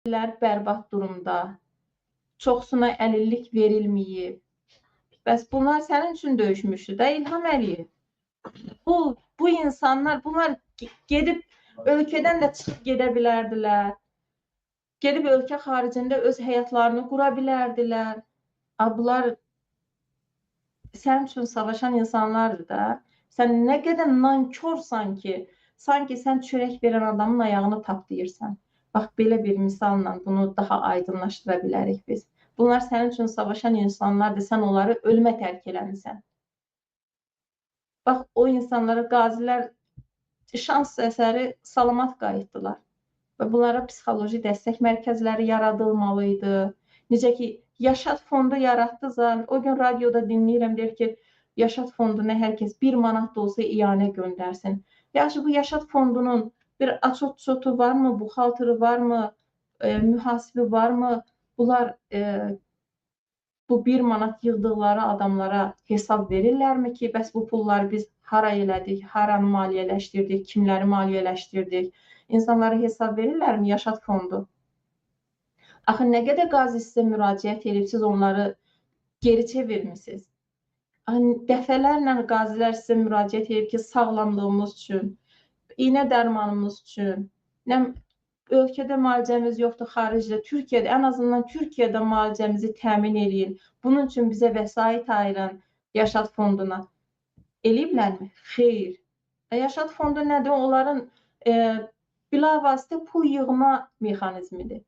bərbad durumda, çoxsuna əlillik verilməyib. Bəs bunlar sənin üçün döyüşmüşdü də İlham Əliyev. Bu insanlar, bunlar gedib ölkədən də çıxıb gedə bilərdilər. Gedib ölkə xaricində öz həyatlarını qura bilərdilər. Bunlar sənin üçün savaşan insanlardır da. Sən nə qədər nankorsan ki, sanki sən çörək verən adamın ayağını tapdıyırsan. Bax, belə bir misalla bunu daha aydınlaşdıra bilərik biz. Bunlar sənin üçün savaşan insanlardır, sən onları ölümə tərk eləmisən. Bax, o insanlara qazilər şans əsəri salamat qayıtdılar. Və bunlara psixoloji dəstək mərkəzləri yaradılmalıydı. Necə ki, Yaşad fondu yaratdıza, o gün radioda dinləyirəm, deyir ki, Yaşad fonduna hər kəs 1 manat da olsa iyanə göndərsin. Yaxşı, bu Yaşad fondunun bir açot-çotu varmı, buxaltırı varmı, mühasibi varmı? Bunlar bu 1 manat yığdıqları adamlara hesab verirlərmi ki, bəs bu pulları biz hara elədik, haranı maliyyələşdirdik, kimləri maliyyələşdirdik? İnsanlara hesab verirlərmi Yaşad fondu? Axı, nə qədər qazi sizə müraciət edib, siz onları geri çevirmişsiniz. Dəfələrlə qazilər sizə müraciət edib ki, sağlamlığımız üçün, iynə dərmanımız üçün, ölkədə müalicəmiz yoxdur, xaricdə, Türkiyədə, ən azından Türkiyədə müalicəmizi təmin edin. Bunun üçün bizə vəsait ayırın Yaşad fonduna. Eləyiblərmi? Xeyr. Yaşad fondu nədir? Onların bilavasitə pul yığma mexanizmidir.